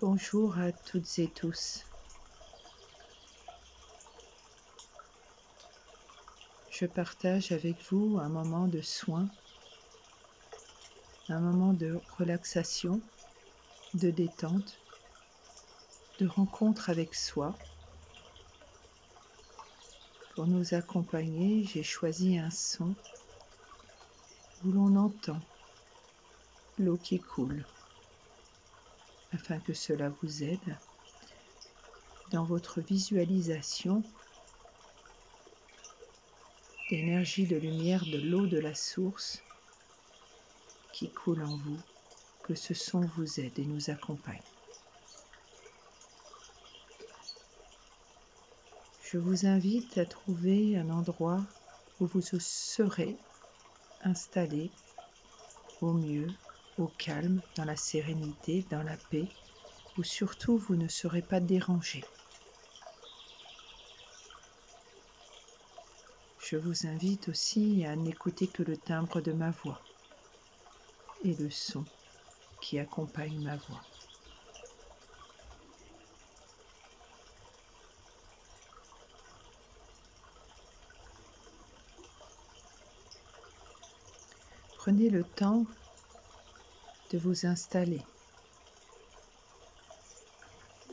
Bonjour à toutes et tous. Je partage avec vous un moment de soin, un moment de relaxation, de détente, de rencontre avec soi. Pour nous accompagner, j'ai choisi un son où l'on entend l'eau qui coule, afin que cela vous aide dans votre visualisation d'énergie de lumière de l'eau de la source qui coule en vous, que ce son vous aide et nous accompagne. Je vous invite à trouver un endroit où vous serez installé au mieux, au calme, dans la sérénité, dans la paix, où surtout vous ne serez pas dérangé. Je vous invite aussi à n'écouter que le timbre de ma voix et le son qui accompagne ma voix. Prenez le temps de vous installer.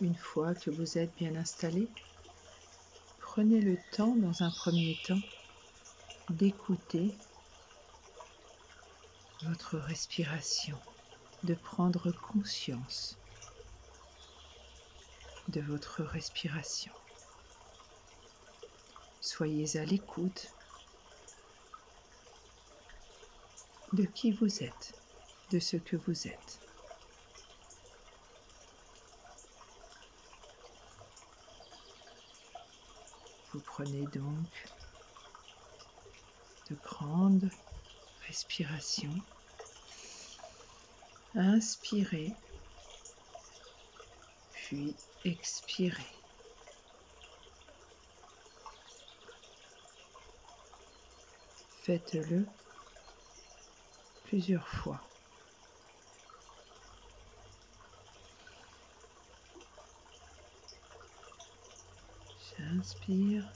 Une fois que vous êtes bien installé, prenez le temps, dans un premier temps, d'écouter votre respiration, de prendre conscience de votre respiration. Soyez à l'écoute de qui vous êtes, de ce que vous êtes. Vous prenez donc de grandes respirations. Inspirez, puis expirez. Faites-le plusieurs fois. J'inspire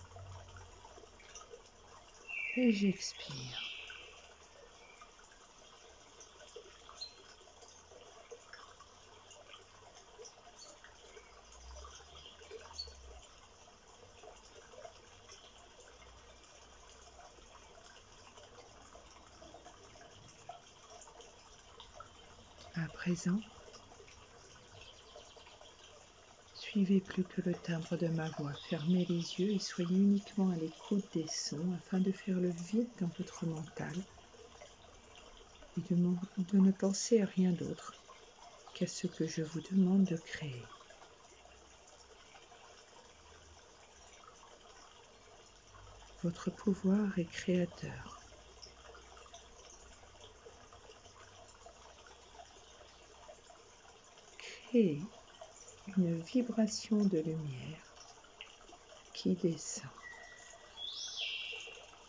et j'expire. À présent, suivez plus que le timbre de ma voix. Fermez les yeux et soyez uniquement à l'écoute des sons afin de faire le vide dans votre mental et de ne penser à rien d'autre qu'à ce que je vous demande de créer. Votre pouvoir est créateur. Créez une vibration de lumière qui descend,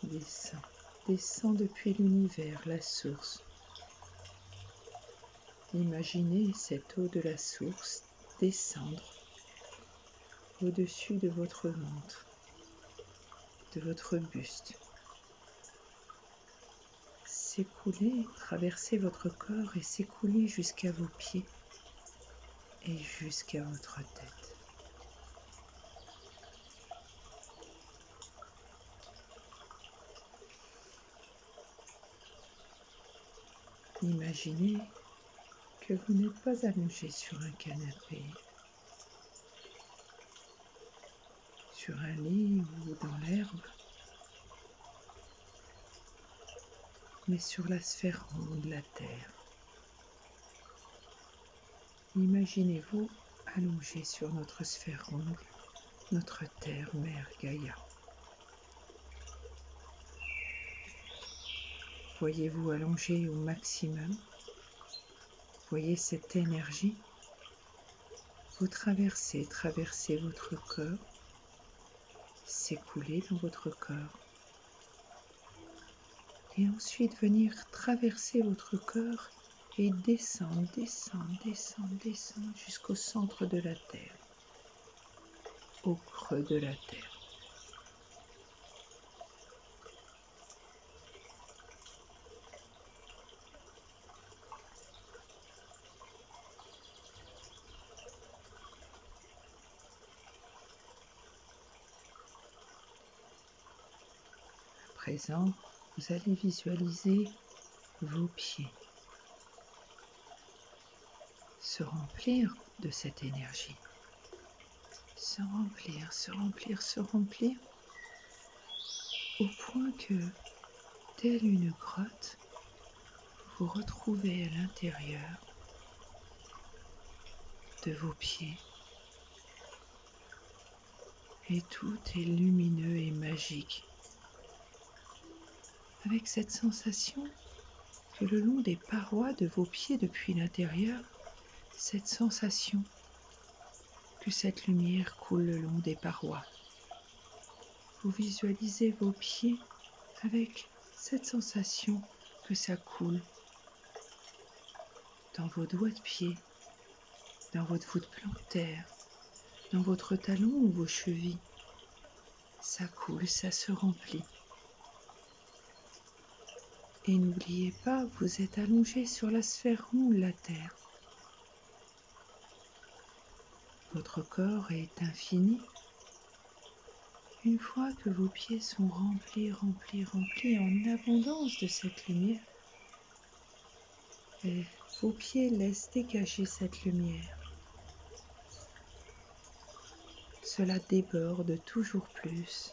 descend, descend depuis l'univers, la source. Imaginez cette eau de la source descendre au-dessus de votre ventre, de votre buste, s'écouler, traverser votre corps et s'écouler jusqu'à vos pieds et jusqu'à votre tête. Imaginez que vous n'êtes pas allongé sur un canapé, sur un lit ou dans l'herbe, mais sur la sphère ronde de la Terre. Imaginez-vous allongé sur notre sphère ronde, notre Terre, Mère Gaïa. Voyez-vous allongé au maximum. Voyez cette énergie vous traverser votre corps, s'écouler dans votre corps et ensuite venir traverser votre corps et descend jusqu'au centre de la terre, au creux de la terre. À présent, vous allez visualiser vos pieds se remplir de cette énergie, se remplir, au point que, telle une grotte, vous vous retrouvez à l'intérieur de vos pieds et tout est lumineux et magique, avec cette sensation que le long des parois de vos pieds depuis l'intérieur, cette sensation que cette lumière coule le long des parois. Vous visualisez vos pieds avec cette sensation que ça coule dans vos doigts de pied, dans votre voûte plantaire, dans votre talon ou vos chevilles. Ça coule, ça se remplit. Et n'oubliez pas, vous êtes allongé sur la sphère ronde de la Terre. Votre corps est infini. Une fois que vos pieds sont remplis en abondance de cette lumière, et vos pieds laissent dégager cette lumière. Cela déborde toujours plus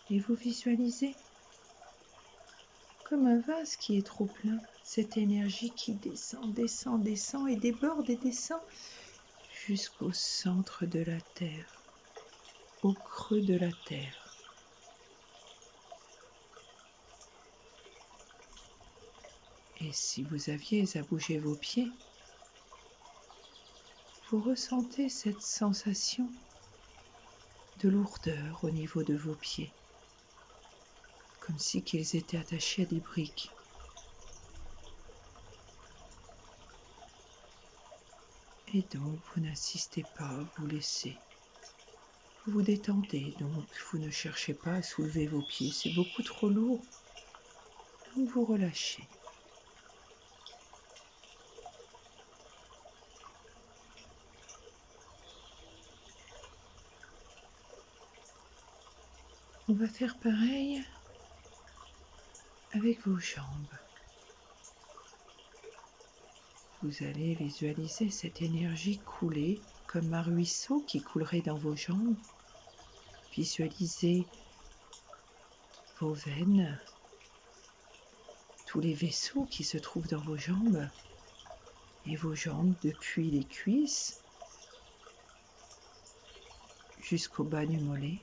et vous visualisez comme un vase qui est trop plein, cette énergie qui descend et déborde et descend jusqu'au centre de la Terre, au creux de la Terre. Et si vous aviez à bouger vos pieds, vous ressentez cette sensation de lourdeur au niveau de vos pieds, comme si qu'ils étaient attachés à des briques. Et donc, vous n'insistez pas, vous laissez. Vous vous détendez, donc vous ne cherchez pas à soulever vos pieds, c'est beaucoup trop lourd. Donc vous relâchez. On va faire pareil avec vos jambes. Vous allez visualiser cette énergie couler comme un ruisseau qui coulerait dans vos jambes. Visualisez vos veines, tous les vaisseaux qui se trouvent dans vos jambes et vos jambes depuis les cuisses jusqu'au bas du mollet.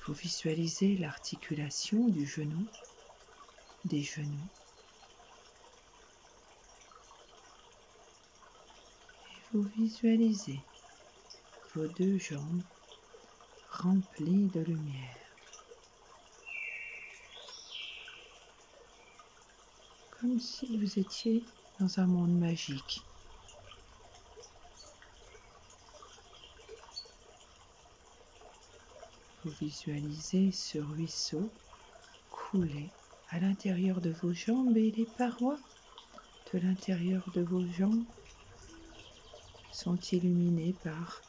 Vous visualisez l'articulation du genou, des genoux. Et vous visualisez vos deux jambes remplies de lumière. Comme si vous étiez dans un monde magique. Vous visualisez ce ruisseau couler à l'intérieur de vos jambes et les parois de l'intérieur de vos jambes sont illuminées par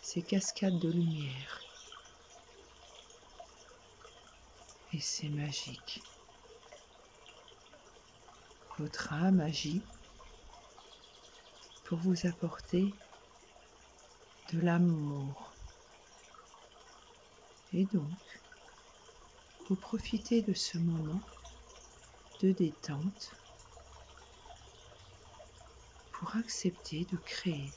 ces cascades de lumière. Et c'est magique. Votre âme agit pour vous apporter de l'amour. Et donc, vous profitez de ce moment de détente pour accepter de créer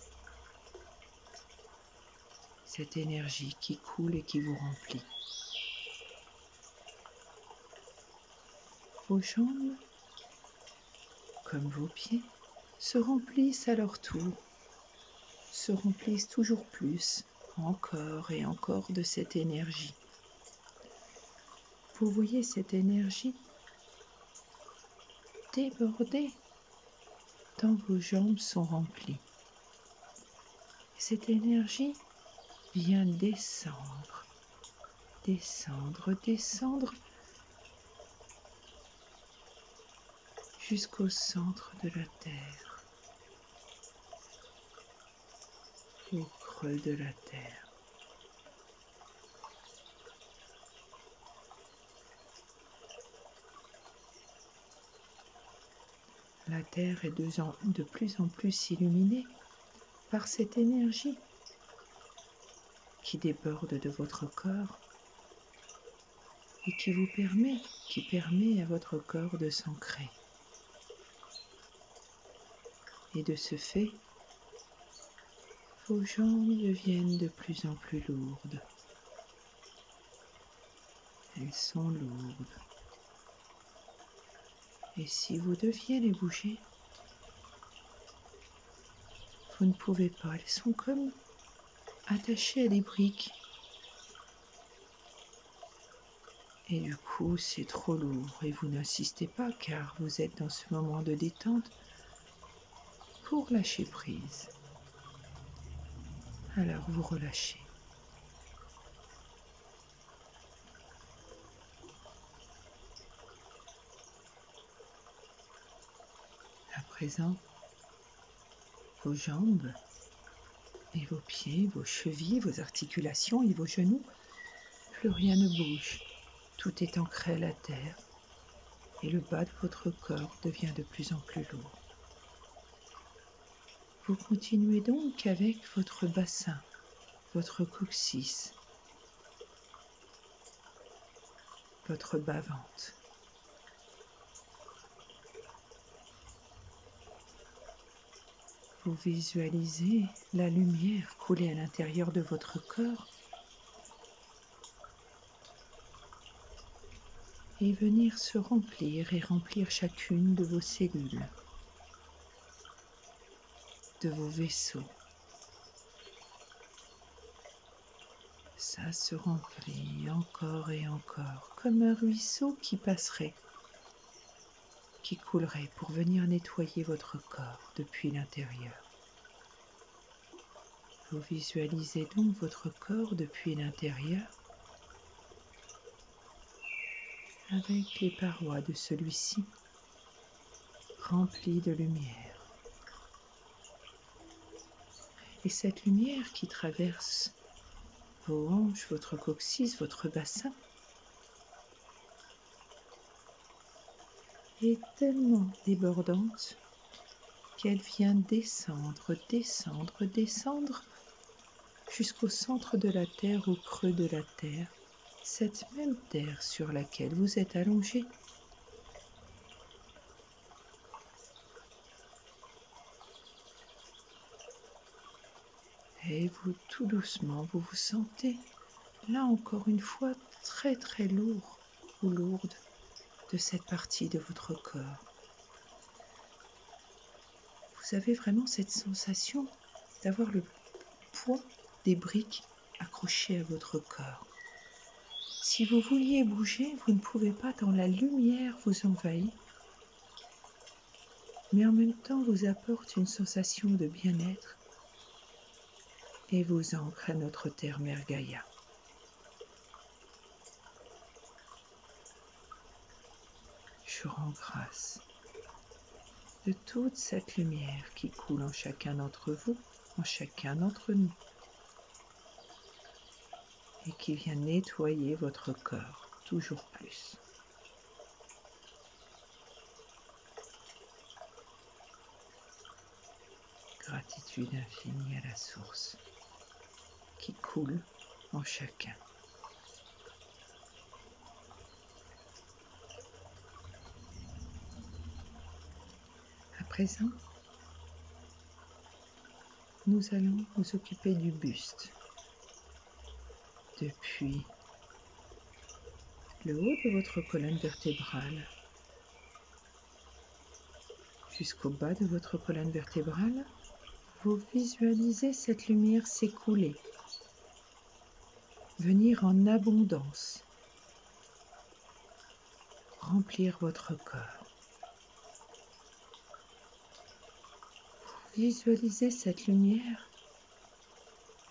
cette énergie qui coule et qui vous remplit. Vos jambes, comme vos pieds, se remplissent à leur tour, se remplissent toujours plus, encore et encore de cette énergie. Vous voyez cette énergie déborder tant vos jambes sont remplies. Et cette énergie vient descendre, descendre, descendre jusqu'au centre de la terre, au creux de la terre. La terre est de plus en plus illuminée par cette énergie qui déborde de votre corps et qui permet à votre corps de s'ancrer. Et de ce fait, vos jambes deviennent de plus en plus lourdes. Elles sont lourdes. Et si vous deviez les bouger, vous ne pouvez pas. Elles sont comme attachées à des briques. Et du coup, c'est trop lourd. Et vous n'insistez pas car vous êtes dans ce moment de détente pour lâcher prise. Alors vous relâchez. À présent, vos jambes et vos pieds, vos chevilles, vos articulations et vos genoux, plus rien ne bouge. Tout est ancré à la terre et le bas de votre corps devient de plus en plus lourd. Vous continuez donc avec votre bassin, votre coccyx, votre bas-ventre. Vous visualisez la lumière couler à l'intérieur de votre corps et venir se remplir et remplir chacune de vos cellules, de vos vaisseaux. Ça se remplit encore et encore, comme un ruisseau qui passerait, qui coulerait pour venir nettoyer votre corps depuis l'intérieur. Vous visualisez donc votre corps depuis l'intérieur avec les parois de celui-ci remplies de lumière. Et cette lumière qui traverse vos hanches, votre coccyx, votre bassin est tellement débordante qu'elle vient descendre, descendre, descendre jusqu'au centre de la terre, au creux de la terre, cette même terre sur laquelle vous êtes allongé. Et vous, tout doucement, vous vous sentez, là encore une fois, très très lourd ou lourde de cette partie de votre corps. Vous avez vraiment cette sensation d'avoir le poids des briques accrochées à votre corps. Si vous vouliez bouger, vous ne pouvez pas tant la lumière vous envahit, mais en même temps vous apporte une sensation de bien-être et vous ancre à notre terre Mère Gaïa. Je rends grâce de toute cette lumière qui coule en chacun d'entre vous, en chacun d'entre nous, et qui vient nettoyer votre corps toujours plus. Gratitude infinie à la source qui coule en chacun. À présent, nous allons nous occuper du buste. Depuis le haut de votre colonne vertébrale jusqu'au bas de votre colonne vertébrale, vous visualisez cette lumière s'écouler, venir en abondance, remplir votre corps. Visualisez cette lumière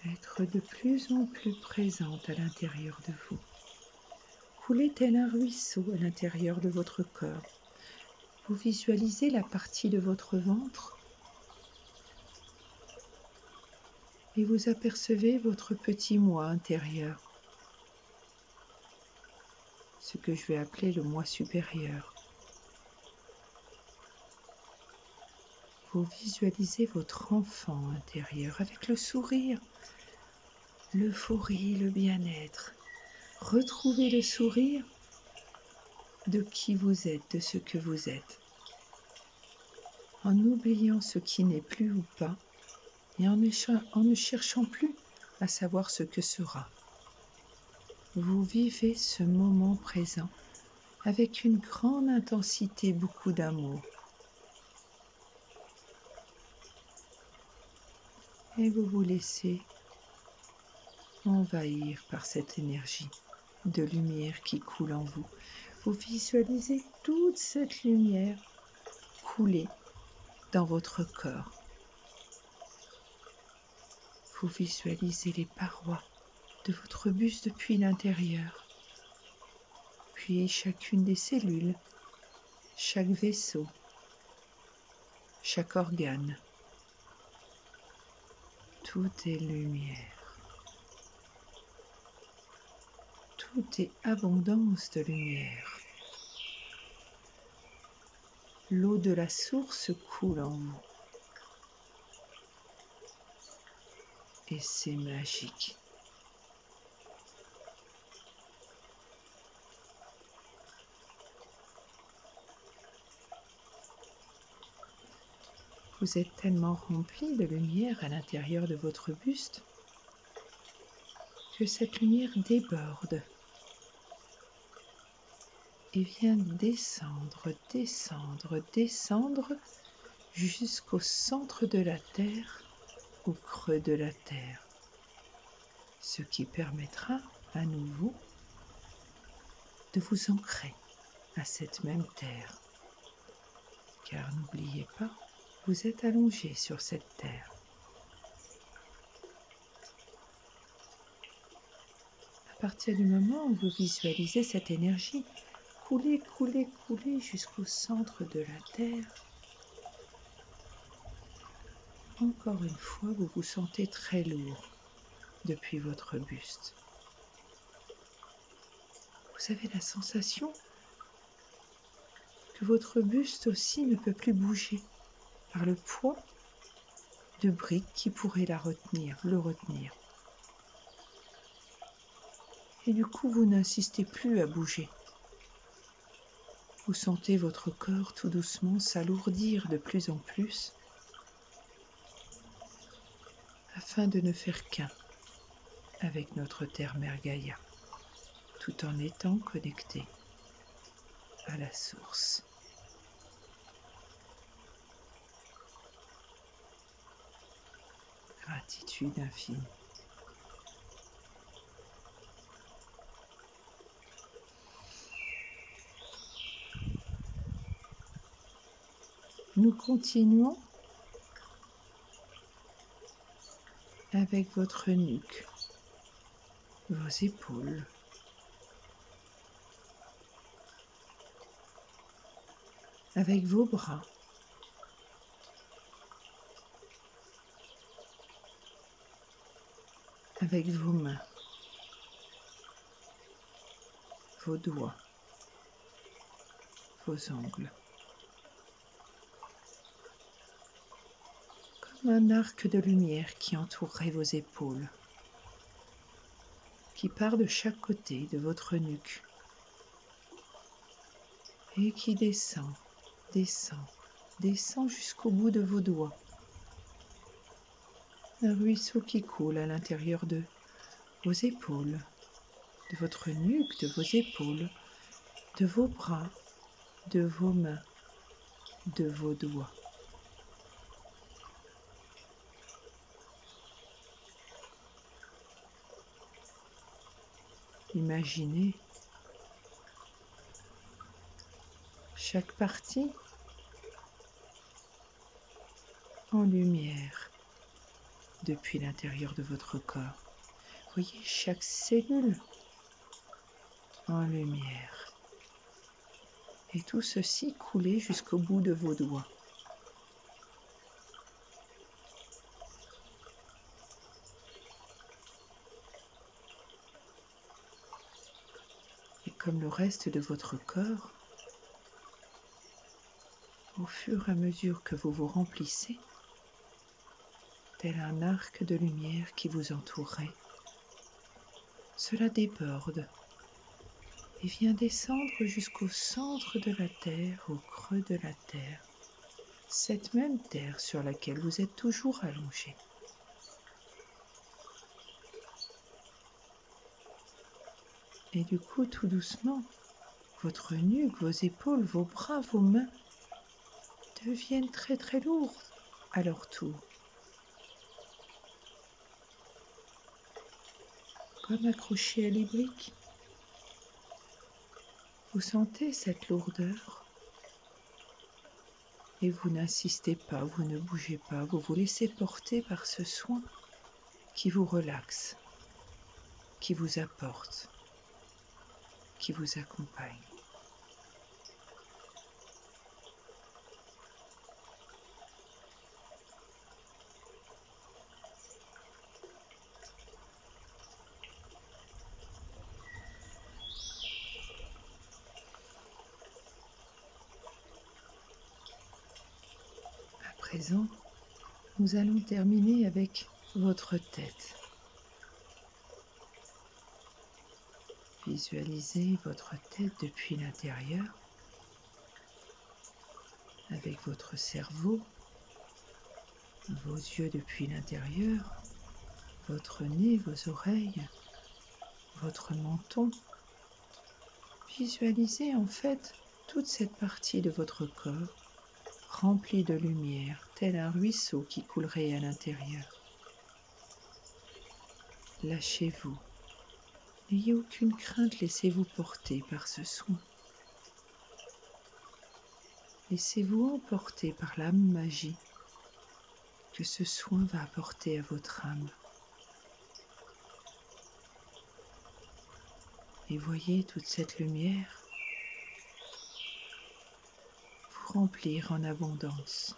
être de plus en plus présente à l'intérieur de vous. Couler tel un ruisseau à l'intérieur de votre corps. Vous visualisez la partie de votre ventre et vous apercevez votre petit moi intérieur, ce que je vais appeler le moi supérieur. Vous visualisez votre enfant intérieur avec le sourire, l'euphorie, le bien-être. Retrouvez le sourire de qui vous êtes, de ce que vous êtes, en oubliant ce qui n'est plus ou pas, et en ne cherchant plus à savoir ce que sera. Vous vivez ce moment présent avec une grande intensité, beaucoup d'amour. Et vous vous laissez envahir par cette énergie de lumière qui coule en vous. Vous visualisez toute cette lumière couler dans votre corps. Vous visualisez les parois de votre buste depuis l'intérieur, puis chacune des cellules, chaque vaisseau, chaque organe. Tout est lumière. Tout est abondance de lumière. L'eau de la source coule en vous. Et c'est magique. Vous êtes tellement rempli de lumière à l'intérieur de votre buste que cette lumière déborde et vient descendre, descendre, descendre jusqu'au centre de la Terre, au creux de la Terre, ce qui permettra à nouveau de vous ancrer à cette même Terre. Car n'oubliez pas, vous êtes allongé sur cette Terre. À partir du moment où vous visualisez cette énergie couler, couler, couler jusqu'au centre de la Terre, encore une fois, vous vous sentez très lourd depuis votre buste. Vous avez la sensation que votre buste aussi ne peut plus bouger par le poids de briques qui pourraient le retenir. Et du coup, vous n'insistez plus à bouger. Vous sentez votre corps tout doucement s'alourdir de plus en plus afin de ne faire qu'un avec notre Terre-Mère Gaïa, tout en étant connecté à la source. Gratitude infinie. Nous continuons avec votre nuque, vos épaules, avec vos bras, avec vos mains, vos doigts, vos ongles. Comme un arc de lumière qui entourerait vos épaules, qui part de chaque côté de votre nuque et qui descend, descend, descend jusqu'au bout de vos doigts. Un ruisseau qui coule à l'intérieur de vos épaules, de votre nuque, de vos épaules, de vos bras, de vos mains, de vos doigts. Imaginez chaque partie en lumière depuis l'intérieur de votre corps. Voyez chaque cellule en lumière. Et tout ceci couler jusqu'au bout de vos doigts. Et comme le reste de votre corps, au fur et à mesure que vous vous remplissez, tel un arc de lumière qui vous entourait, cela déborde et vient descendre jusqu'au centre de la Terre, au creux de la Terre, cette même Terre sur laquelle vous êtes toujours allongé. Et du coup, tout doucement, votre nuque, vos épaules, vos bras, vos mains deviennent très très lourds à leur tour. Comme accrochés à des briques. Vous sentez cette lourdeur et vous n'insistez pas, vous ne bougez pas, vous vous laissez porter par ce soin qui vous relaxe, qui vous apporte, qui vous accompagne. À présent, nous allons terminer avec votre tête. Visualisez votre tête depuis l'intérieur, avec votre cerveau, vos yeux depuis l'intérieur, votre nez, vos oreilles, votre menton. Visualisez en fait toute cette partie de votre corps remplie de lumière, tel un ruisseau qui coulerait à l'intérieur. Lâchez-vous. N'ayez aucune crainte, laissez-vous porter par ce soin. Laissez-vous emporter par la magie que ce soin va apporter à votre âme. Et voyez toute cette lumière vous remplir en abondance.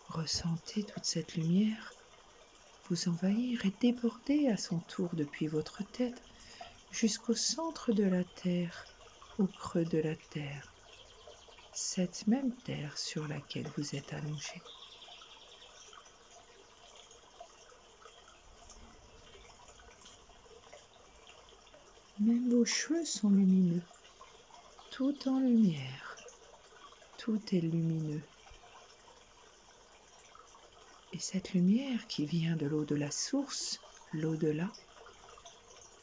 Ressentez toute cette lumière vous envahir et déborder à son tour depuis votre tête jusqu'au centre de la Terre, au creux de la Terre, cette même Terre sur laquelle vous êtes allongé. Même vos cheveux sont lumineux, tout en lumière, tout est lumineux. Et cette lumière qui vient de l'eau de la source, l'au-delà,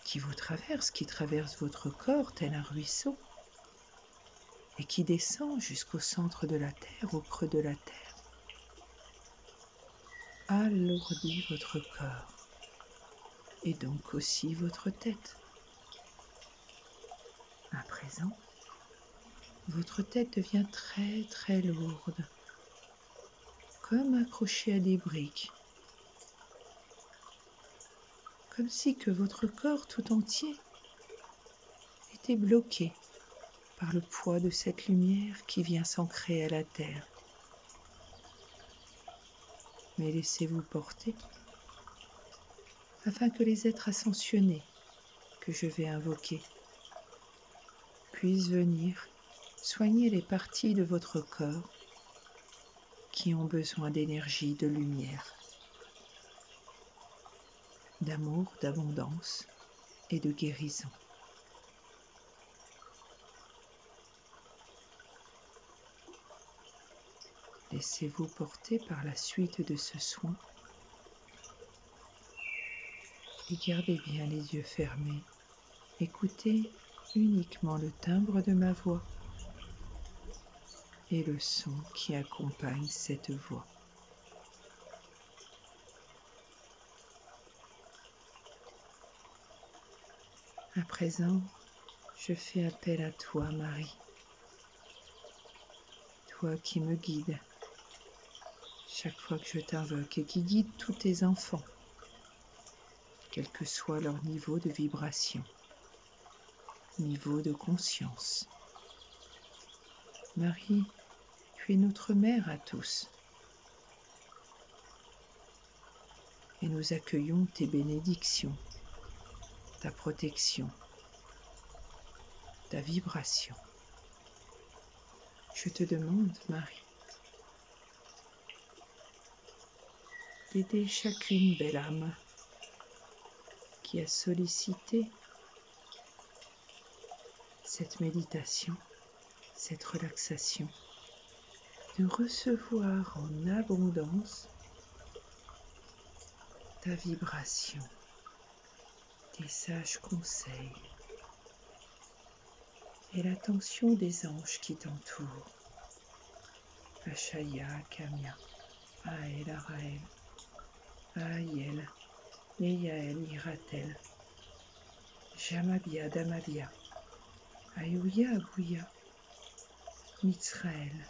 qui vous traverse, qui traverse votre corps tel un ruisseau, et qui descend jusqu'au centre de la Terre, au creux de la Terre, alourdit votre corps, et donc aussi votre tête. À présent, votre tête devient très très lourde, comme accrochée à des briques, comme si que votre corps tout entier était bloqué par le poids de cette lumière qui vient s'ancrer à la terre. Mais laissez-vous porter afin que les êtres ascensionnés que je vais invoquer puissent venir soigner les parties de votre corps qui ont besoin d'énergie, de lumière, d'amour, d'abondance et de guérison. Laissez-vous porter par la suite de ce soin et gardez bien les yeux fermés. Écoutez uniquement le timbre de ma voix et le son qui accompagne cette voix. À présent, Je fais appel à toi, Marie, toi qui me guides chaque fois que je t'invoque et qui guide tous tes enfants, quel que soit leur niveau de vibration, niveau de conscience. Marie, tu es notre mère à tous, et nous accueillons tes bénédictions, ta protection, ta vibration. Je te demande, Marie, d'aider chacune belle âme qui a sollicité cette méditation, cette relaxation, de recevoir en abondance ta vibration, tes sages conseils et l'attention des anges qui t'entourent. Ashaya, Kamia, Ael, Arael, Aïel, Neyael, Iratel, Jamabia, Damabia, Ayouya, Abouya, Mitzraël,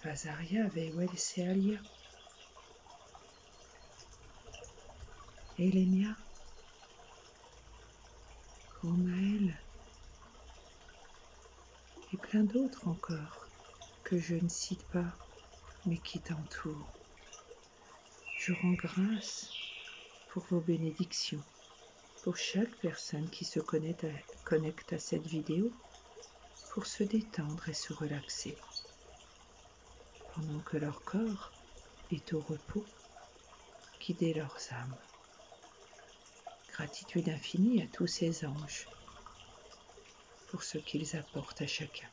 Vazaria, Vewel, Sealia, Elenia, Omaël, et plein d'autres encore que je ne cite pas, mais qui t'entourent. Je rends grâce pour vos bénédictions, pour chaque personne qui se connecte à cette vidéo, pour se détendre et se relaxer, pendant que leur corps est au repos, guider leurs âmes. Gratitude infinie à tous ces anges pour ce qu'ils apportent à chacun.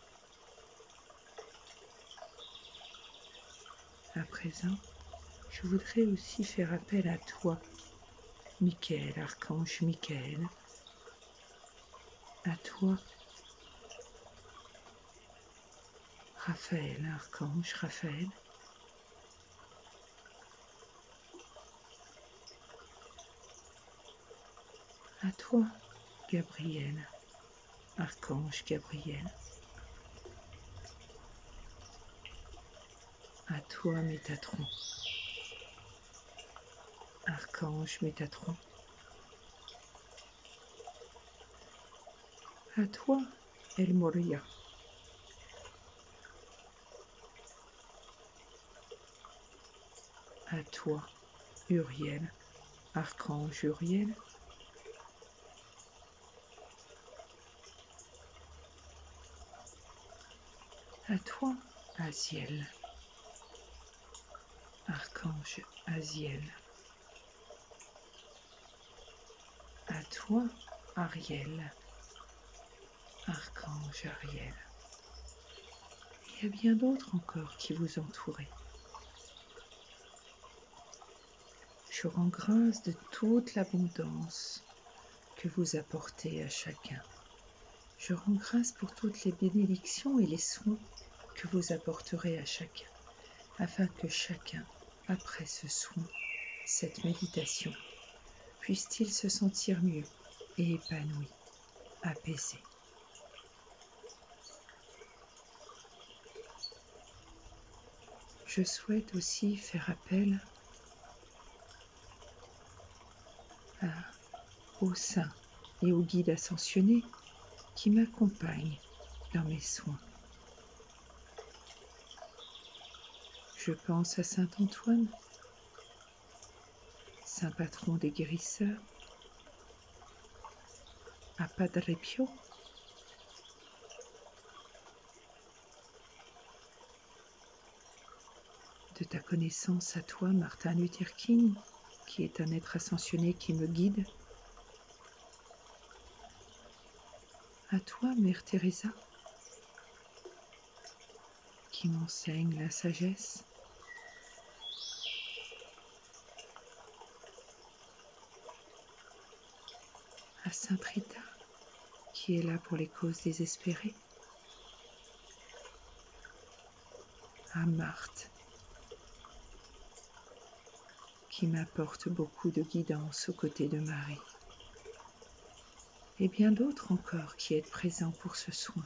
À présent, je voudrais aussi faire appel à toi, Michael, archange Michael, à toi, Raphaël, archange Raphaël, à toi, Gabriel, archange Gabriel, à toi, Métatron, archange Métatron, à toi, El Moria, à toi, Uriel, archange Uriel, à toi, Aziel, archange Aziel, à toi, Ariel, archange Ariel. Il y a bien d'autres encore qui vous entourez. Je rends grâce de toute l'abondance que vous apportez à chacun. Je rends grâce pour toutes les bénédictions et les soins que vous apporterez à chacun, afin que chacun, après ce soin, cette méditation, puisse-t-il se sentir mieux et épanoui, apaisé. Je souhaite aussi faire appel aux saints et aux guides ascensionnés qui m'accompagnent dans mes soins. Je pense à Saint Antoine, saint patron des guérisseurs, à Padre Pio, de ta connaissance à toi, Martin Luther King, qui est un être ascensionné qui me guide, à toi, Mère Teresa, qui m'enseigne la sagesse, à Sainte Rita, qui est là pour les causes désespérées, à Marthe, qui m'apporte beaucoup de guidance aux côtés de Marie. et bien d'autres encore qui êtes présents pour ce soin.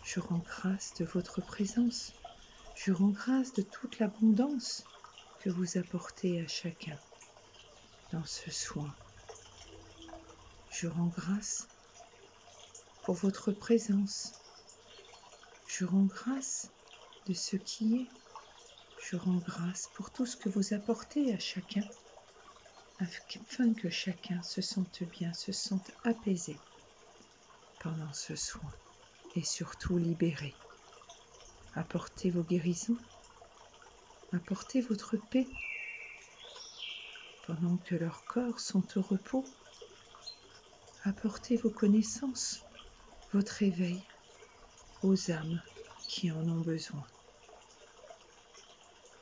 Je rends grâce de votre présence. Je rends grâce de toute l'abondance que vous apportez à chacun dans ce soin. Je rends grâce pour votre présence. Je rends grâce de ce qui est. Je rends grâce pour tout ce que vous apportez à chacun, afin que chacun se sente bien, se sente apaisé pendant ce soin et surtout libéré. Apportez vos guérisons, apportez votre paix pendant que leurs corps sont au repos. Apportez vos connaissances, votre éveil aux âmes qui en ont besoin.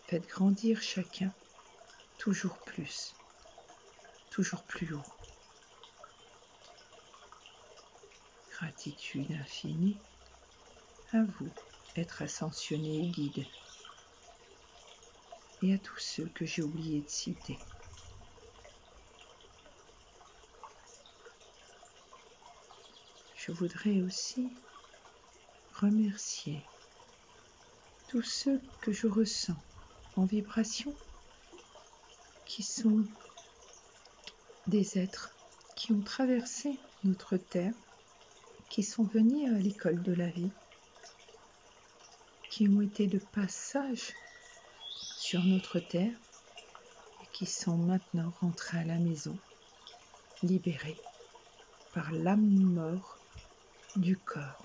Faites grandir chacun toujours plus haut. Gratitude infinie à vous, être ascensionnés et guides, et à tous ceux que j'ai oublié de citer. Je voudrais aussi remercier tous ceux que je ressens en vibration, qui sont des êtres qui ont traversé notre terre, qui sont venus à l'école de la vie, qui ont été de passage sur notre terre et qui sont maintenant rentrés à la maison, libérés par l'âme mort du corps.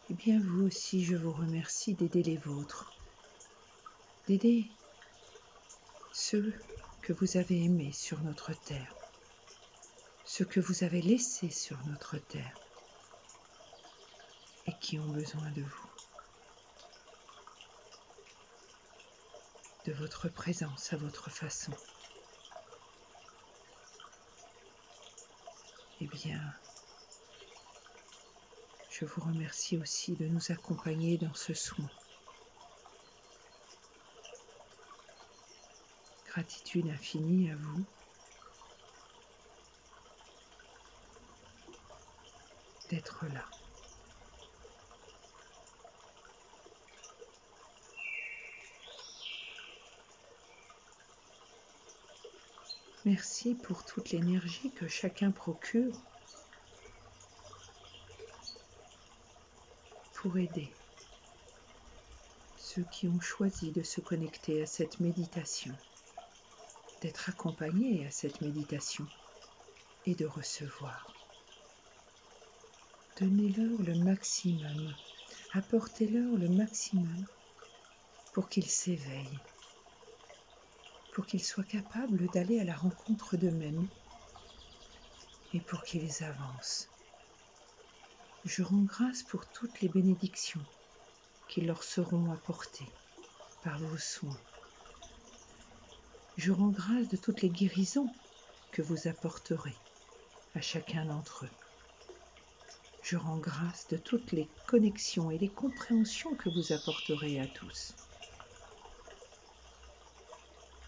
Eh bien, vous aussi, je vous remercie d'aider les vôtres, d'aider ceux que vous avez aimés sur notre terre, ceux que vous avez laissés sur notre terre et qui ont besoin de vous, de votre présence à votre façon. Eh bien, je vous remercie aussi de nous accompagner dans ce soin. Gratitude infinie à vous. D'être là. Merci pour toute l'énergie que chacun procure pour aider ceux qui ont choisi de se connecter à cette méditation, d'être accompagnés à cette méditation et de recevoir. Donnez-leur le maximum, apportez-leur le maximum pour qu'ils s'éveillent, pour qu'ils soient capables d'aller à la rencontre d'eux-mêmes et pour qu'ils avancent. Je rends grâce pour toutes les bénédictions qui leur seront apportées par vos soins. Je rends grâce de toutes les guérisons que vous apporterez à chacun d'entre eux. Je rends grâce de toutes les connexions et les compréhensions que vous apporterez à tous.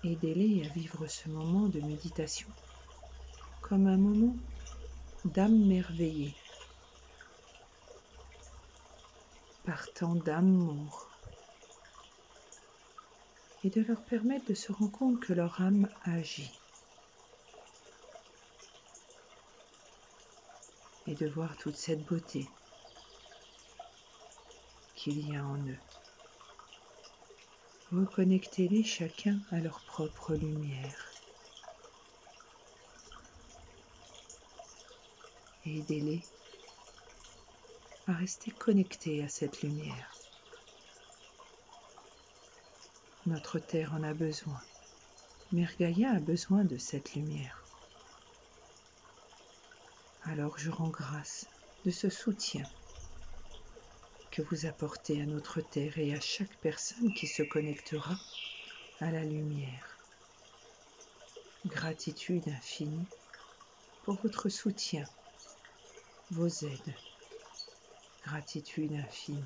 Aidez-les à vivre ce moment de méditation comme un moment d'âme merveillée, partant d'amour, et de leur permettre de se rendre compte que leur âme agit et de voir toute cette beauté qu'il y a en eux. Reconnectez-les chacun à leur propre lumière. Et aidez-les à rester connectés à cette lumière. Notre terre en a besoin. Mère Gaïa a besoin de cette lumière. Alors je rends grâce de ce soutien que vous apportez à notre terre et à chaque personne qui se connectera à la lumière. Gratitude infinie pour votre soutien, vos aides. Gratitude infinie.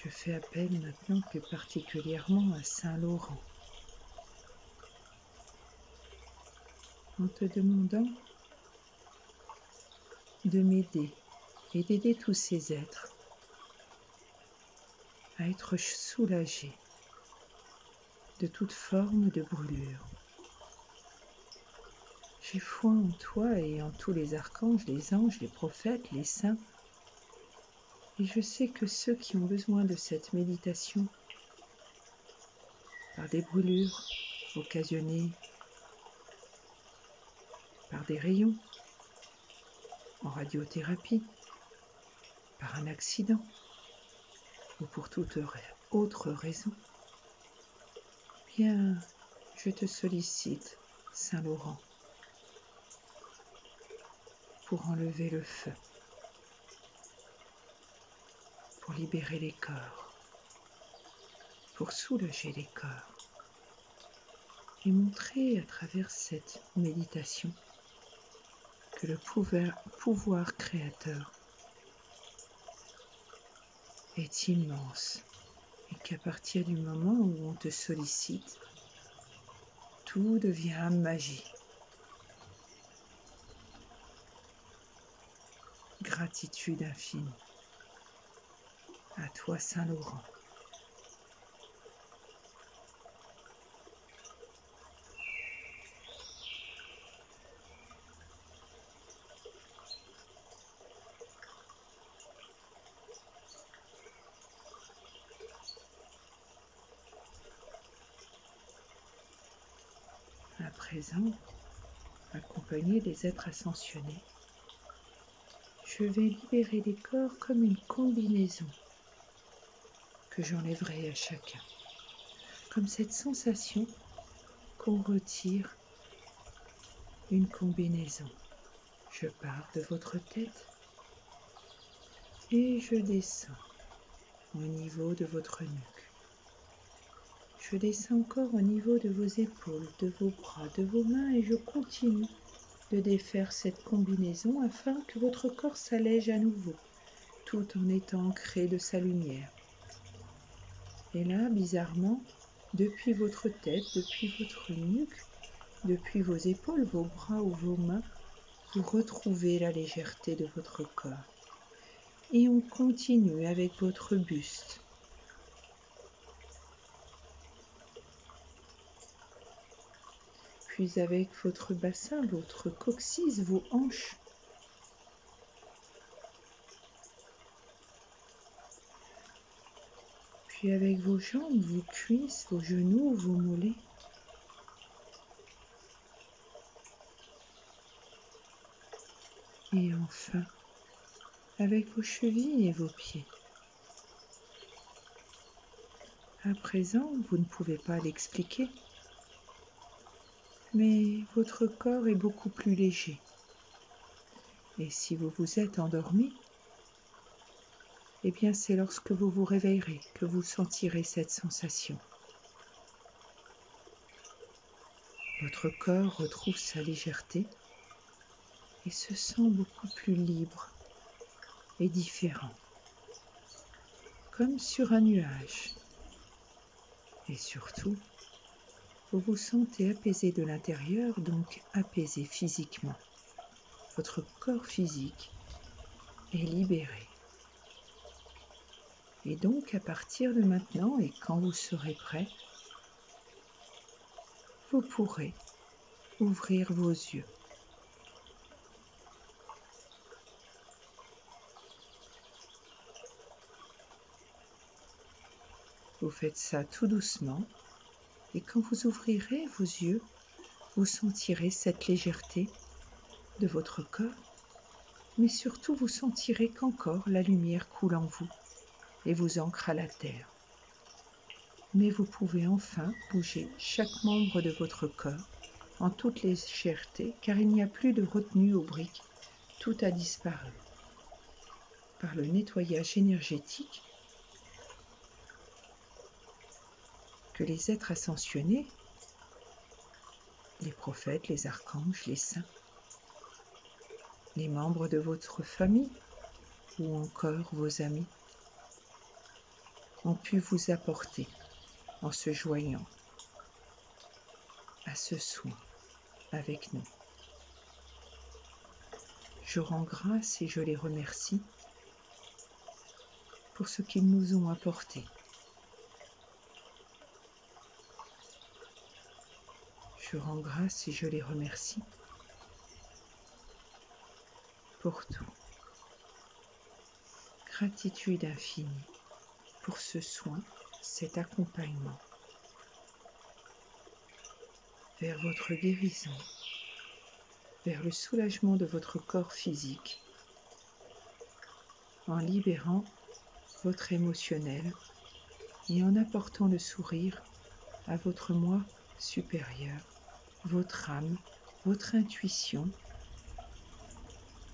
Je fais appel maintenant plus particulièrement à Saint Laurent, en te demandant de m'aider et d'aider tous ces êtres à être soulagés de toute forme de brûlure. J'ai foi en toi et en tous les archanges, les anges, les prophètes, les saints, et je sais que ceux qui ont besoin de cette méditation par des brûlures occasionnées par des rayons, en radiothérapie, par un accident ou pour toute autre raison, bien, je te sollicite, Saint Laurent, pour enlever le feu, pour libérer les corps, pour soulager les corps et montrer à travers cette méditation que le pouvoir créateur est immense et qu'à partir du moment où on te sollicite, tout devient magie. Gratitude infinie à toi, Saint Laurent. À présent, accompagné des êtres ascensionnés, je vais libérer les corps comme une combinaison que j'enlèverai à chacun, comme cette sensation qu'on retire une combinaison. Je pars de votre tête et je descends au niveau de votre nuque. Je descends encore au niveau de vos épaules, de vos bras, de vos mains et je continue de défaire cette combinaison afin que votre corps s'allège à nouveau, tout en étant ancré de sa lumière. Et là, bizarrement, depuis votre tête, depuis votre nuque, depuis vos épaules, vos bras ou vos mains, vous retrouvez la légèreté de votre corps. Et on continue avec votre buste. Puis avec votre bassin, votre coccyx, vos hanches. Puis avec vos jambes, vos cuisses, vos genoux, vos mollets. Et enfin, avec vos chevilles et vos pieds. À présent, vous ne pouvez pas l'expliquer, mais votre corps est beaucoup plus léger. Et si vous vous êtes endormi, eh bien c'est lorsque vous vous réveillerez que vous sentirez cette sensation. Votre corps retrouve sa légèreté et se sent beaucoup plus libre et différent, comme sur un nuage. Et surtout, vous vous sentez apaisé de l'intérieur, donc apaisé physiquement. Votre corps physique est libéré. Et donc, à partir de maintenant, et quand vous serez prêt, vous pourrez ouvrir vos yeux. Vous faites ça tout doucement, et quand vous ouvrirez vos yeux, vous sentirez cette légèreté de votre corps, mais surtout vous sentirez qu'encore la lumière coule en vous et vous ancre à la terre. Mais vous pouvez enfin bouger chaque membre de votre corps en toute légèreté, car il n'y a plus de retenue aux briques, tout a disparu. Par le nettoyage énergétique que les êtres ascensionnés, les prophètes, les archanges, les saints, les membres de votre famille ou encore vos amis, ont pu vous apporter en se joignant à ce soin avec nous. Je rends grâce et je les remercie pour ce qu'ils nous ont apporté. Je rends grâce et je les remercie pour tout. Gratitude infinie pour ce soin, cet accompagnement vers votre guérison, vers le soulagement de votre corps physique, en libérant votre émotionnel et en apportant le sourire à votre moi supérieur, votre âme, votre intuition,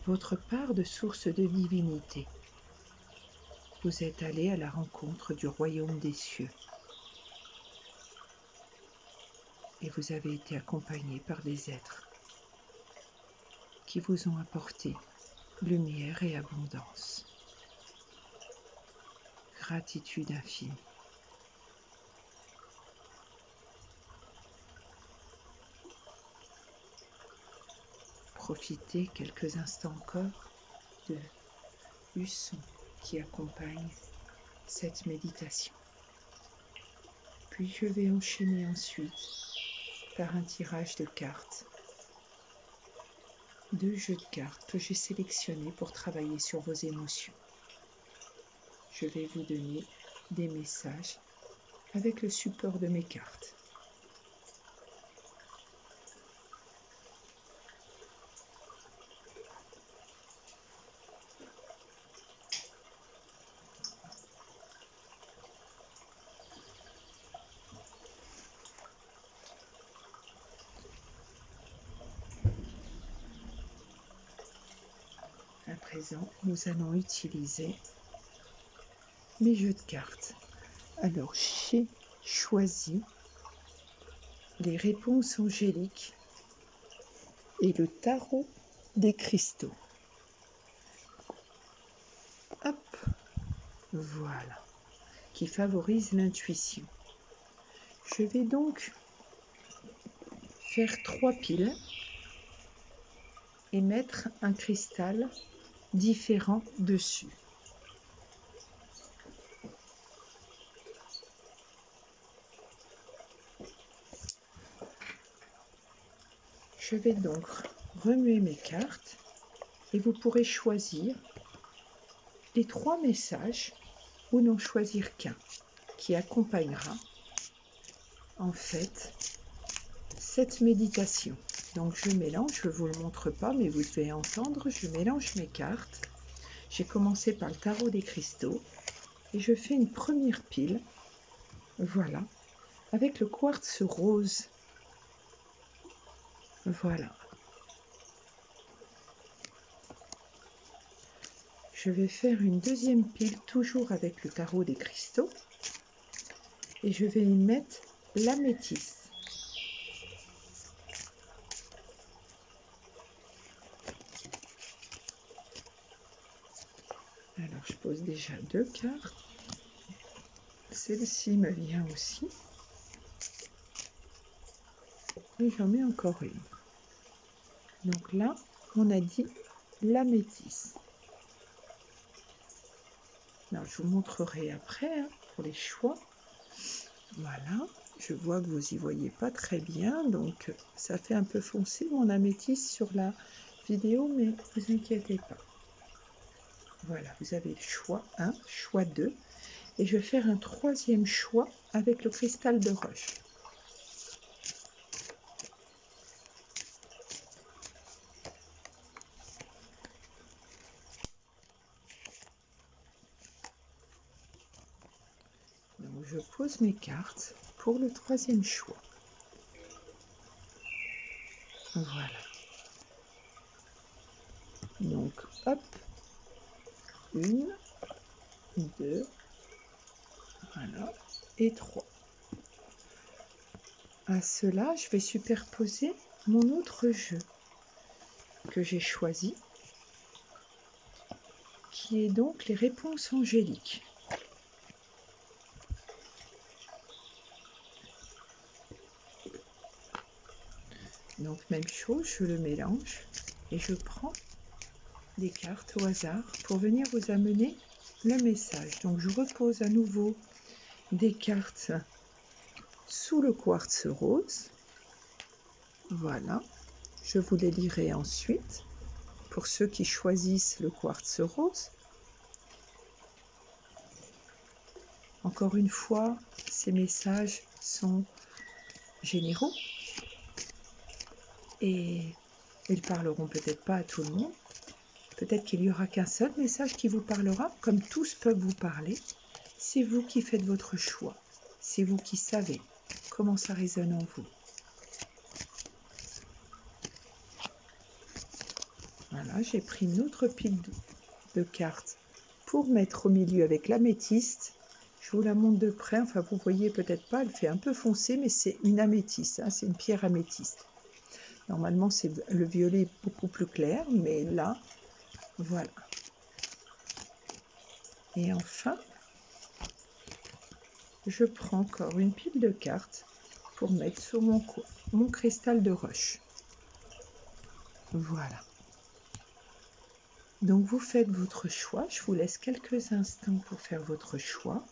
votre part de source de divinité. Vous êtes allé à la rencontre du royaume des cieux et vous avez été accompagné par des êtres qui vous ont apporté lumière et abondance. Gratitude infinie. Profitez quelques instants encore du son qui accompagne cette méditation. Puis je vais enchaîner ensuite par un tirage de cartes, 2 jeux de cartes que j'ai sélectionnés pour travailler sur vos émotions. Je vais vous donner des messages avec le support de mes cartes. À présent, nous allons utiliser mes jeux de cartes. Alors, j'ai choisi les réponses angéliques et le tarot des cristaux. Hop, voilà, qui favorise l'intuition. Je vais donc faire 3 piles et mettre un cristal différent dessus. Je vais donc remuer mes cartes et vous pourrez choisir les 3 messages ou n'en choisir qu'un qui accompagnera en fait cette méditation. Donc je mélange, je ne vous le montre pas mais vous devez entendre, je mélange mes cartes. J'ai commencé par le tarot des cristaux et je fais une première pile, voilà, avec le quartz rose. Voilà. Je vais faire une deuxième pile, toujours avec le tarot des cristaux. Et je vais y mettre l'améthyste. Alors, je pose déjà 2 cartes. Celle-ci me vient aussi. Et j'en mets encore une. Donc là, on a dit l'améthyste. Alors, je vous montrerai après pour les choix. Voilà, je vois que vous n'y voyez pas très bien, donc ça fait un peu foncé mon améthyste sur la vidéo, mais ne vous inquiétez pas. Voilà, vous avez le choix 1, choix 2, et je vais faire un 3e choix avec le cristal de roche. Donc je pose mes cartes pour le 3e choix. Voilà. Donc hop, 1, 2, voilà, et 3. À cela, je vais superposer mon autre jeu que j'ai choisi, qui est donc les réponses angéliques. Donc même chose, je le mélange et je prends des cartes au hasard pour venir vous amener le message. Donc je repose à nouveau des cartes sous le quartz rose. Voilà, je vous les lirai ensuite pour ceux qui choisissent le quartz rose. Encore une fois, ces messages sont généraux et ils parleront peut-être pas à tout le monde. Peut-être qu'il n'y aura qu'un seul message qui vous parlera, comme tous peuvent vous parler. C'est vous qui faites votre choix. C'est vous qui savez comment ça résonne en vous. Voilà, j'ai pris une autre pile de cartes pour mettre au milieu avec l'améthyste. Je vous la montre de près, enfin vous voyez peut-être pas, elle fait un peu foncé, mais c'est une améthyste, hein, c'est une pierre améthyste. Normalement, c'est le violet beaucoup plus clair, mais là, voilà. Et enfin, je prends encore une pile de cartes pour mettre sur mon cristal de roche. Voilà. Donc vous faites votre choix. Je vous laisse quelques instants pour faire votre choix.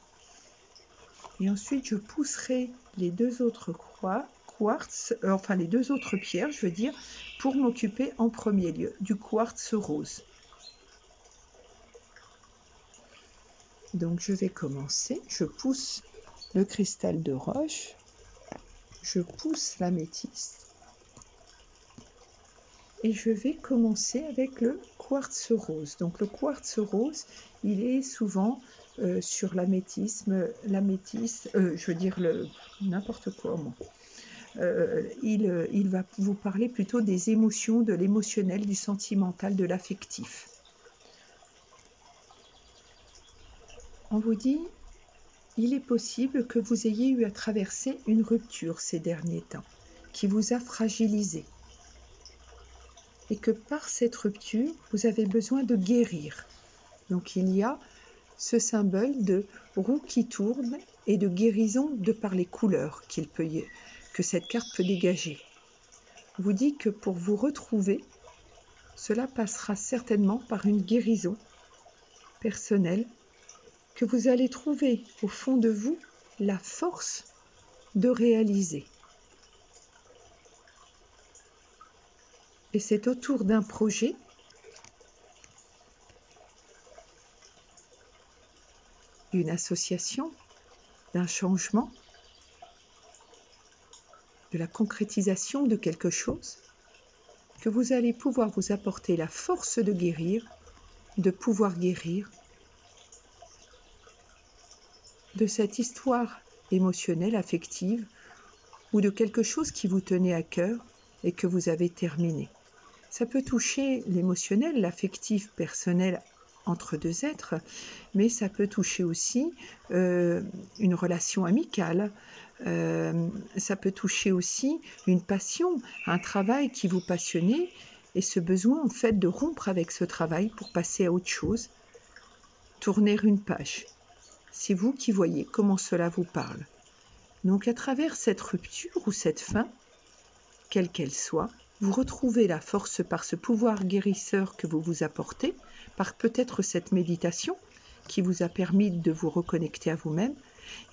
Et ensuite, je pousserai les deux autres quartz, enfin les deux autres pierres, je veux dire, pour m'occuper en premier lieu du quartz rose. Donc je vais commencer. Je pousse le cristal de roche. Je pousse l'améthyste. Et je vais commencer avec le quartz rose. Donc le quartz rose, il est souvent sur l'améthyste, je veux dire n'importe quoi. Il va vous parler plutôt des émotions, de l'émotionnel, du sentimental, de l'affectif. On vous dit, il est possible que vous ayez eu à traverser une rupture ces derniers temps, qui vous a fragilisé. Et que par cette rupture, vous avez besoin de guérir. Donc il y a ce symbole de roue qui tourne et de guérison de par les couleurs que cette carte peut dégager. Vous dit que pour vous retrouver, cela passera certainement par une guérison personnelle, que vous allez trouver au fond de vous la force de réaliser. Et c'est autour d'un projet d'une association, d'un changement, de la concrétisation de quelque chose, que vous allez pouvoir vous apporter la force de guérir, de pouvoir guérir de cette histoire émotionnelle, affective, ou de quelque chose qui vous tenait à cœur et que vous avez terminé. Ça peut toucher l'émotionnel, l'affectif personnel entre deux êtres, mais ça peut toucher aussi une relation amicale, ça peut toucher aussi une passion, un travail qui vous passionnait, et ce besoin en fait de rompre avec ce travail pour passer à autre chose, tourner une page. C'est vous qui voyez comment cela vous parle. Donc à travers cette rupture ou cette fin, quelle qu'elle soit, vous retrouvez la force par ce pouvoir guérisseur que vous vous apportez, par peut-être cette méditation qui vous a permis de vous reconnecter à vous-même.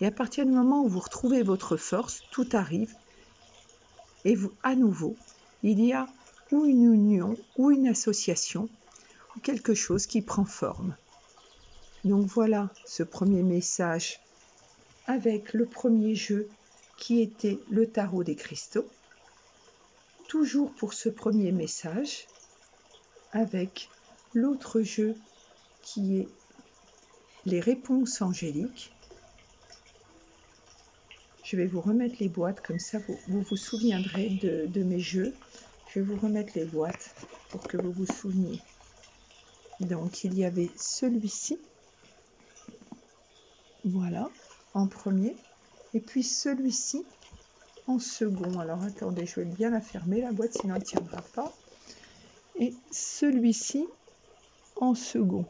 Et à partir du moment où vous retrouvez votre force, tout arrive. Et vous, à nouveau, il y a ou une union, ou une association, ou quelque chose qui prend forme. Donc voilà ce premier message avec le premier jeu qui était le tarot des cristaux. Toujours pour ce premier message, avec l'autre jeu qui est les réponses angéliques. Je vais vous remettre les boîtes, comme ça vous vous souviendrez de mes jeux. Je vais vous remettre les boîtes pour que vous vous souveniez. Donc il y avait celui-ci, voilà, en premier, et puis celui-ci en second. Alors attendez, je vais bien la fermer la boîte, sinon elle ne tiendra pas. Et celui-ci en second.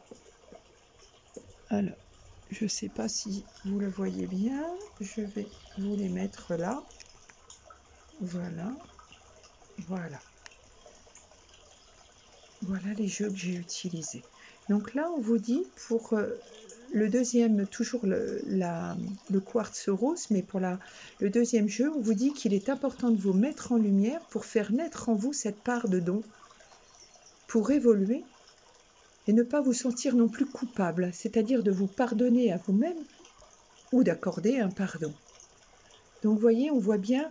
Alors, je ne sais pas si vous le voyez bien, je vais vous les mettre là. Voilà. Voilà. Voilà les jeux que j'ai utilisés. Donc là, on vous dit pour le deuxième, toujours le quartz rose, mais pour le deuxième jeu, on vous dit qu'il est important de vous mettre en lumière pour faire naître en vous cette part de don, pour évoluer et ne pas vous sentir non plus coupable, c'est-à-dire de vous pardonner à vous-même ou d'accorder un pardon. Donc vous voyez, on voit bien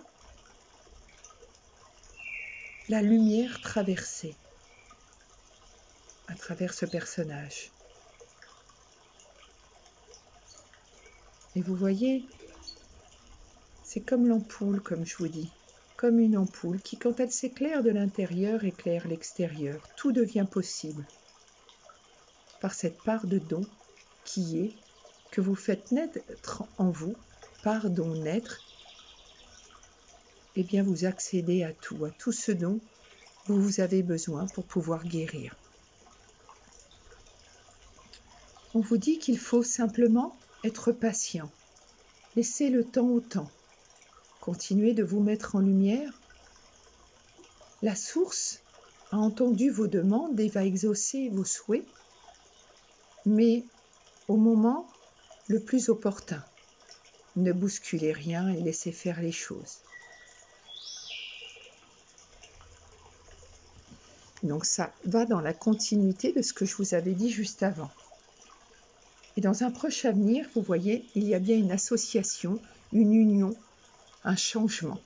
la lumière traversée à travers ce personnage. Et vous voyez, c'est comme l'ampoule, comme je vous dis, comme une ampoule qui, quand elle s'éclaire de l'intérieur, éclaire l'extérieur. Tout devient possible par cette part de don qui est que vous faites naître en vous, par don naître, et bien vous accédez à tout ce dont vous avez besoin pour pouvoir guérir. On vous dit qu'il faut simplement être patient, laisser le temps au temps, continuer de vous mettre en lumière. La source a entendu vos demandes et va exaucer vos souhaits, mais au moment le plus opportun. Ne bousculez rien et laissez faire les choses. Donc ça va dans la continuité de ce que je vous avais dit juste avant. Et dans un proche avenir, vous voyez, il y a bien une association, une union, un changement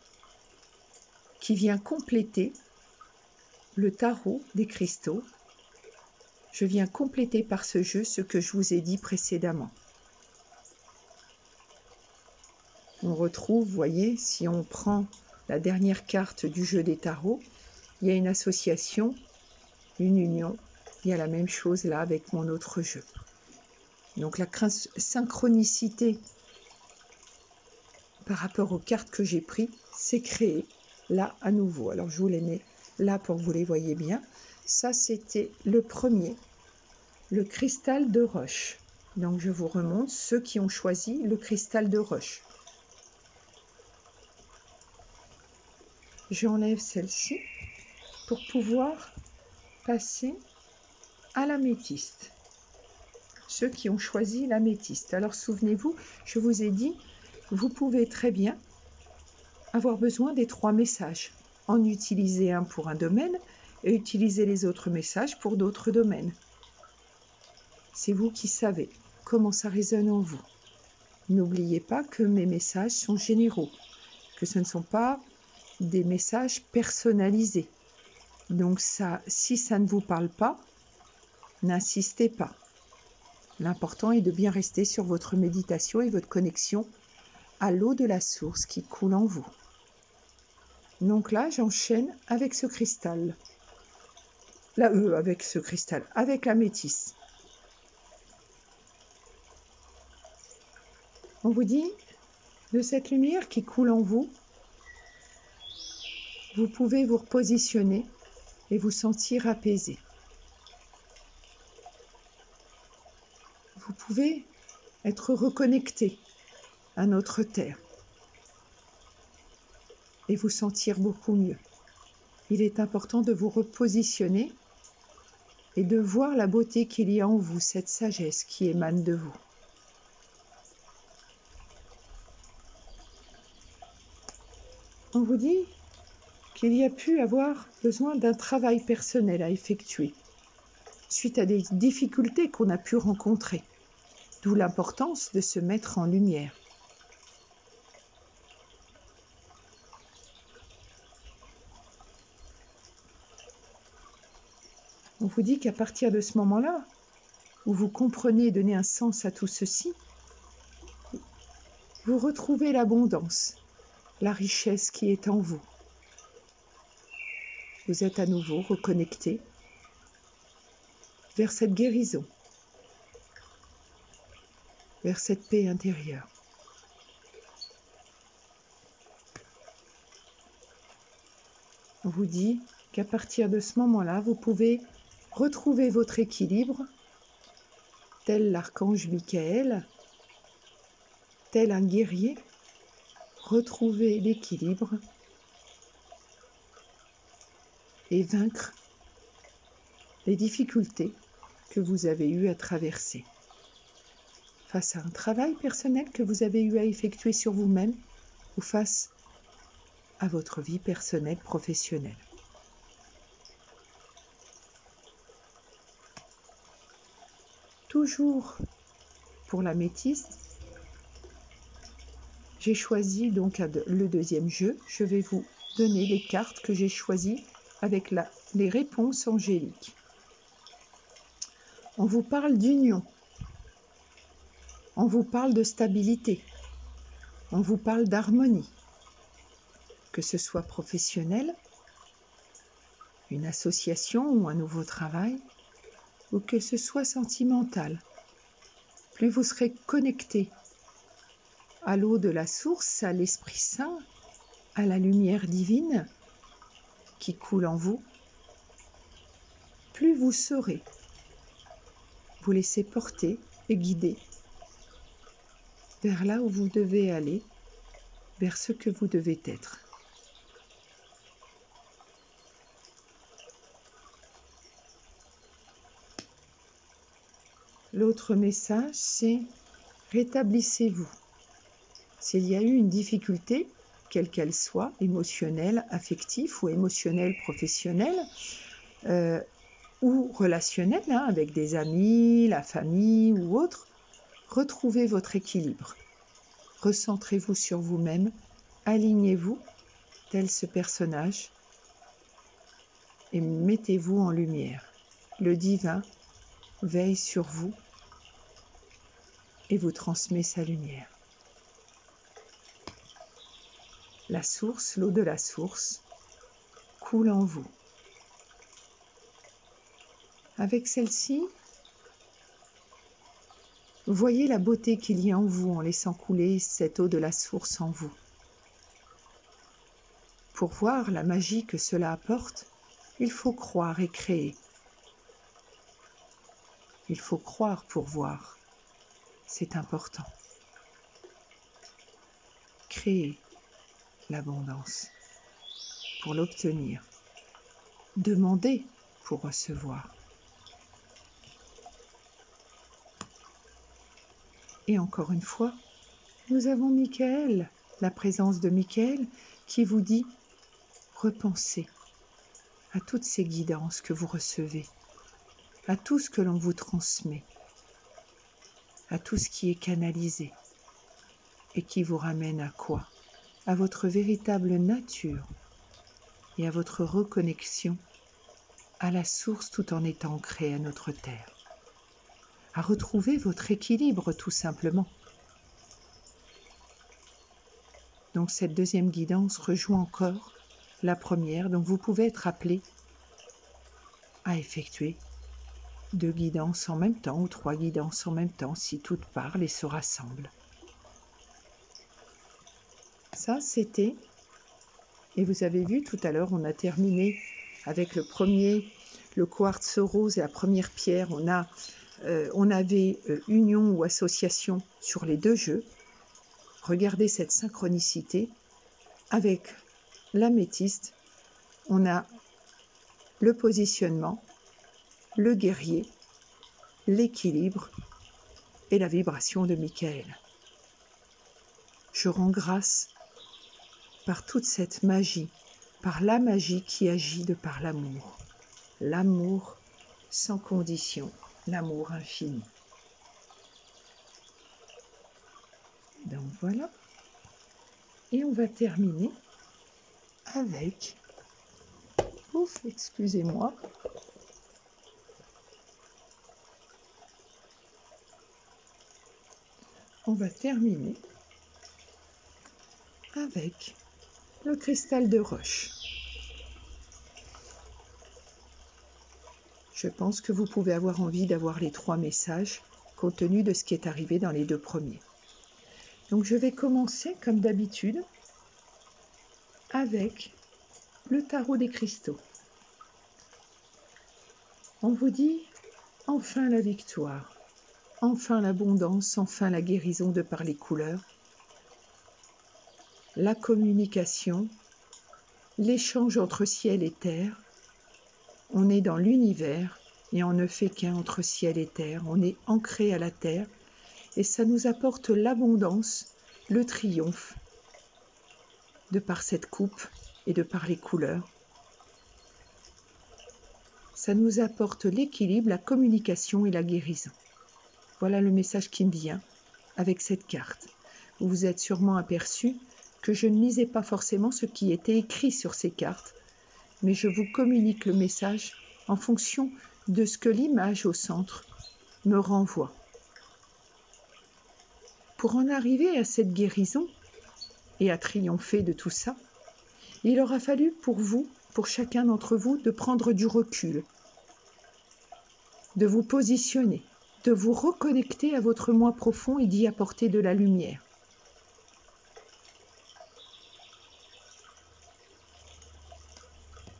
qui vient compléter le tarot des cristaux. Je viens compléter par ce jeu ce que je vous ai dit précédemment. On retrouve, vous voyez, si on prend la dernière carte du jeu des tarots, il y a une association, une union. Il y a la même chose là avec mon autre jeu. Donc la synchronicité par rapport aux cartes que j'ai prises, c'est créé là à nouveau. Alors je vous les mets là pour que vous les voyez bien. Ça c'était le premier, le cristal de roche. Donc je vous remonte ceux qui ont choisi le cristal de roche. J'enlève celle-ci pour pouvoir passer à l'améthyste. Ceux qui ont choisi l'améthyste. Alors souvenez-vous, je vous ai dit, vous pouvez très bien avoir besoin des 3 messages. En utiliser un pour un domaine et utiliser les autres messages pour d'autres domaines. C'est vous qui savez comment ça résonne en vous. N'oubliez pas que mes messages sont généraux, que ce ne sont pas des messages personnalisés. Donc ça, si ça ne vous parle pas, n'insistez pas. L'important est de bien rester sur votre méditation et votre connexion à l'eau de la source qui coule en vous. Donc là, j'enchaîne avec ce cristal. Là, avec l'améthyste. On vous dit, de cette lumière qui coule en vous, vous pouvez vous repositionner et vous sentir apaisé. Vous pouvez être reconnecté à notre terre et vous sentir beaucoup mieux. Il est important de vous repositionner et de voir la beauté qu'il y a en vous, cette sagesse qui émane de vous. On vous dit qu'il y a pu avoir besoin d'un travail personnel à effectuer suite à des difficultés qu'on a pu rencontrer, d'où l'importance de se mettre en lumière. On vous dit qu'à partir de ce moment-là, où vous comprenez et donnez un sens à tout ceci, vous retrouvez l'abondance, la richesse qui est en vous. Vous êtes à nouveau reconnecté vers cette guérison, vers cette paix intérieure. On vous dit qu'à partir de ce moment-là, vous pouvez retrouver votre équilibre, tel l'archange Michael, tel un guerrier, retrouver l'équilibre et vaincre les difficultés que vous avez eu à traverser. Face à un travail personnel que vous avez eu à effectuer sur vous-même ou face à votre vie personnelle, professionnelle. Toujours pour l'améthyste, j'ai choisi donc le deuxième jeu. Je vais vous donner les cartes que j'ai choisies avec les réponses angéliques. On vous parle d'union, on vous parle de stabilité, on vous parle d'harmonie, que ce soit professionnel, une association ou un nouveau travail, ou que ce soit sentimental. Plus vous serez connecté à l'eau de la source, à l'Esprit Saint, à la lumière divine qui coule en vous, plus vous saurez vous laisser porter et guider vers là où vous devez aller, vers ce que vous devez être. L'autre message, c'est rétablissez-vous. S'il y a eu une difficulté, quelle qu'elle soit, émotionnelle, affective ou émotionnelle, professionnelle, ou relationnelle, avec des amis, la famille ou autre, retrouvez votre équilibre. Recentrez-vous sur vous-même, alignez-vous, tel ce personnage, et mettez-vous en lumière. Le divin veille sur vous et vous transmet sa lumière. La source, l'eau de la source, coule en vous. Avec celle-ci, voyez la beauté qu'il y a en vous en laissant couler cette eau de la source en vous. Pour voir la magie que cela apporte, il faut croire et créer. Il faut croire pour voir. C'est important. Créer l'abondance pour l'obtenir. Demander pour recevoir. Et encore une fois, nous avons Michael, la présence de Michael qui vous dit repensez à toutes ces guidances que vous recevez, à tout ce que l'on vous transmet, à tout ce qui est canalisé et qui vous ramène à quoi? À votre véritable nature et à votre reconnexion à la source tout en étant ancré à notre terre. À retrouver votre équilibre tout simplement. Donc cette deuxième guidance rejoint encore la première, donc vous pouvez être appelé à effectuer 2 guidances en même temps ou 3 guidances en même temps si toutes parlent et se rassemblent. Ça c'était, et vous avez vu tout à l'heure on a terminé avec le quartz rose et la première pierre, on avait union ou association sur les 2 jeux. Regardez cette synchronicité. Avec l'améthyste, on a le positionnement, le guerrier, l'équilibre et la vibration de Michael. Je rends grâce par toute cette magie, par la magie qui agit de par l'amour. L'amour sans condition, l'amour infini. Donc voilà. Et on va terminer avec... Ouf, excusez-moi. On va terminer avec le cristal de roche. Je pense que vous pouvez avoir envie d'avoir les 3 messages compte tenu de ce qui est arrivé dans les 2 premiers. Donc je vais commencer comme d'habitude avec le tarot des cristaux. On vous dit enfin la victoire, enfin l'abondance, enfin la guérison de par les couleurs, la communication, l'échange entre ciel et terre, on est dans l'univers et on ne fait qu'un entre ciel et terre. On est ancré à la terre et ça nous apporte l'abondance, le triomphe, de par cette coupe et de par les couleurs. Ça nous apporte l'équilibre, la communication et la guérison. Voilà le message qui me vient avec cette carte. Vous vous êtes sûrement aperçu que je ne lisais pas forcément ce qui était écrit sur ces cartes, mais je vous communique le message en fonction de ce que l'image au centre me renvoie. Pour en arriver à cette guérison et à triompher de tout ça, il aura fallu pour vous, pour chacun d'entre vous, de prendre du recul, de vous positionner, de vous reconnecter à votre moi profond et d'y apporter de la lumière.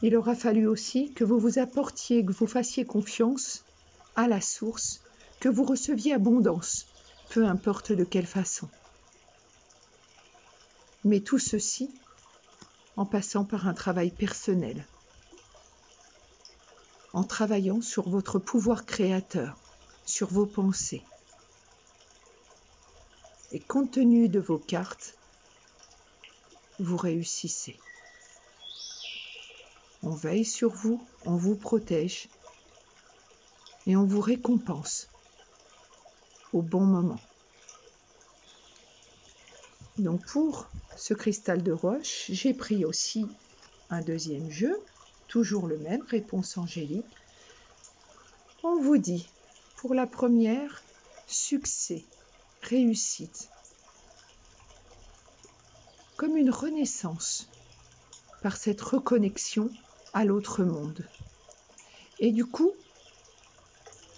Il aura fallu aussi que vous vous apportiez, que vous fassiez confiance à la source, que vous receviez abondance, peu importe de quelle façon. Mais tout ceci en passant par un travail personnel, en travaillant sur votre pouvoir créateur, sur vos pensées. Et compte tenu de vos cartes, vous réussissez. On veille sur vous, on vous protège et on vous récompense au bon moment. Donc pour ce cristal de roche, j'ai pris aussi un deuxième jeu, toujours le même, réponse angélique. On vous dit, pour la première, succès, réussite, comme une renaissance par cette reconnexion à l'autre monde. Et du coup,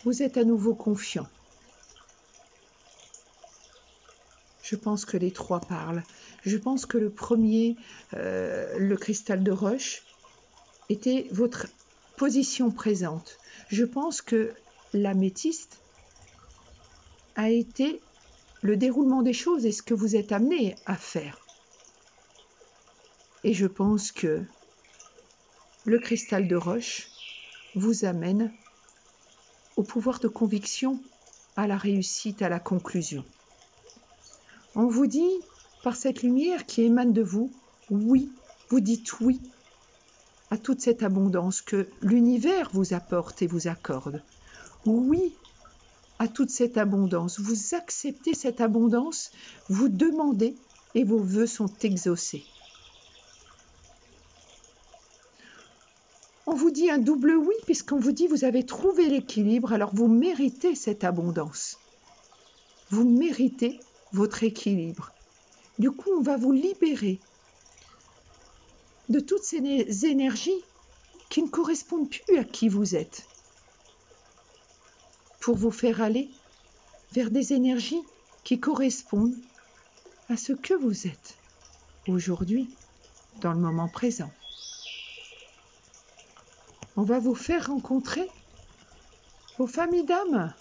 vous êtes à nouveau confiant. Je pense que les trois parlent. Je pense que le premier, le cristal de roche, était votre position présente. Je pense que l'améthyste a été le déroulement des choses et ce que vous êtes amené à faire. Et je pense que le cristal de roche vous amène au pouvoir de conviction, à la réussite, à la conclusion. On vous dit, par cette lumière qui émane de vous, oui, vous dites oui à toute cette abondance que l'univers vous apporte et vous accorde. Oui à toute cette abondance. Vous acceptez cette abondance, vous demandez et vos vœux sont exaucés. On vous dit un double oui, puisqu'on vous dit vous avez trouvé l'équilibre, alors vous méritez cette abondance. Vous méritez votre équilibre. Du coup, on va vous libérer de toutes ces énergies qui ne correspondent plus à qui vous êtes, pour vous faire aller vers des énergies qui correspondent à ce que vous êtes aujourd'hui, dans le moment présent. On va vous faire rencontrer vos familles d'âmes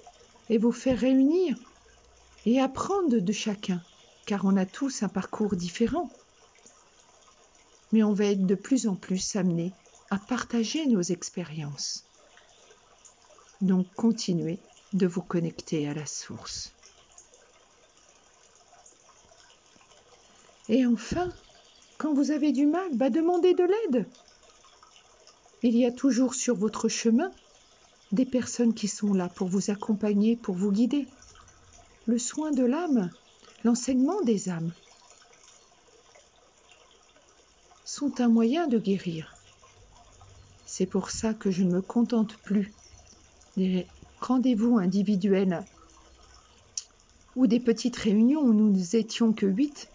et vous faire réunir et apprendre de chacun, car on a tous un parcours différent. Mais on va être de plus en plus amenés à partager nos expériences. Donc continuez de vous connecter à la source. Et enfin, quand vous avez du mal, demandez de l'aide. Il y a toujours sur votre chemin des personnes qui sont là pour vous accompagner, pour vous guider. Le soin de l'âme, l'enseignement des âmes sont un moyen de guérir. C'est pour ça que je ne me contente plus des rendez-vous individuels ou des petites réunions où nous étions que 8,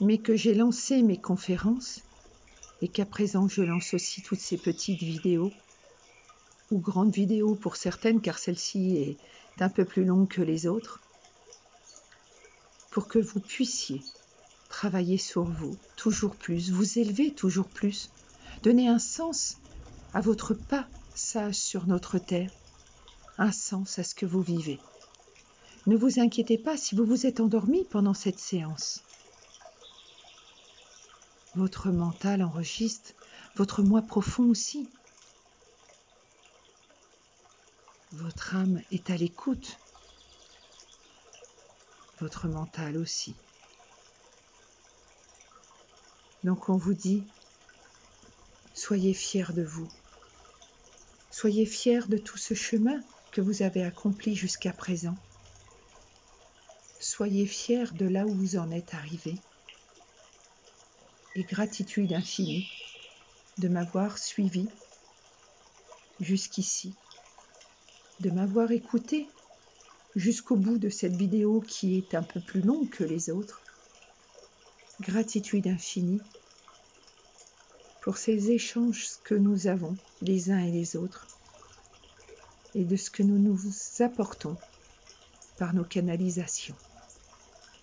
mais que j'ai lancé mes conférences et qu'à présent je lance aussi toutes ces petites vidéos ou grandes vidéos pour certaines, car celle-ci est un peu plus longue que les autres, pour que vous puissiez travailler sur vous toujours plus, vous élever toujours plus, donner un sens à votre passage sur notre terre, un sens à ce que vous vivez. Ne vous inquiétez pas si vous vous êtes endormi pendant cette séance. Votre mental enregistre, votre moi profond aussi, Votre âme est à l'écoute. Votre mental aussi. Donc on vous dit, soyez fiers de vous. Soyez fiers de tout ce chemin que vous avez accompli jusqu'à présent. Soyez fiers de là où vous en êtes arrivé. Et gratitude infinie de m'avoir suivi jusqu'ici, de m'avoir écouté jusqu'au bout de cette vidéo qui est un peu plus longue que les autres. Gratitude infinie pour ces échanges que nous avons les uns et les autres et de ce que nous nous apportons par nos canalisations.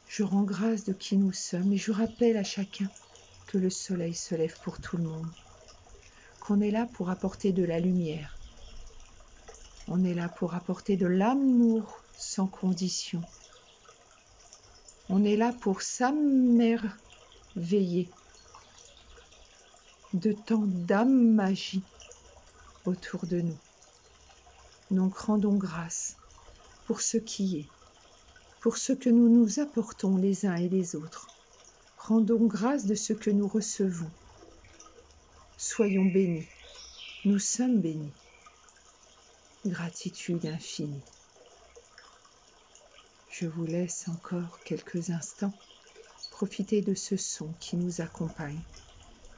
Je rends grâce de qui nous sommes et je rappelle à chacun que le soleil se lève pour tout le monde, qu'on est là pour apporter de la lumière, on est là pour apporter de l'amour sans condition, on est là pour s'émerveiller de tant d'âme magie autour de nous. Donc rendons grâce pour ce qui est, pour ce que nous nous apportons les uns et les autres. Rendons grâce de ce que nous recevons. Soyons bénis. Nous sommes bénis. Gratitude infinie. Je vous laisse encore quelques instants profiter de ce son qui nous accompagne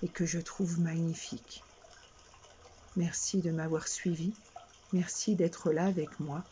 et que je trouve magnifique. Merci de m'avoir suivi. Merci d'être là avec moi.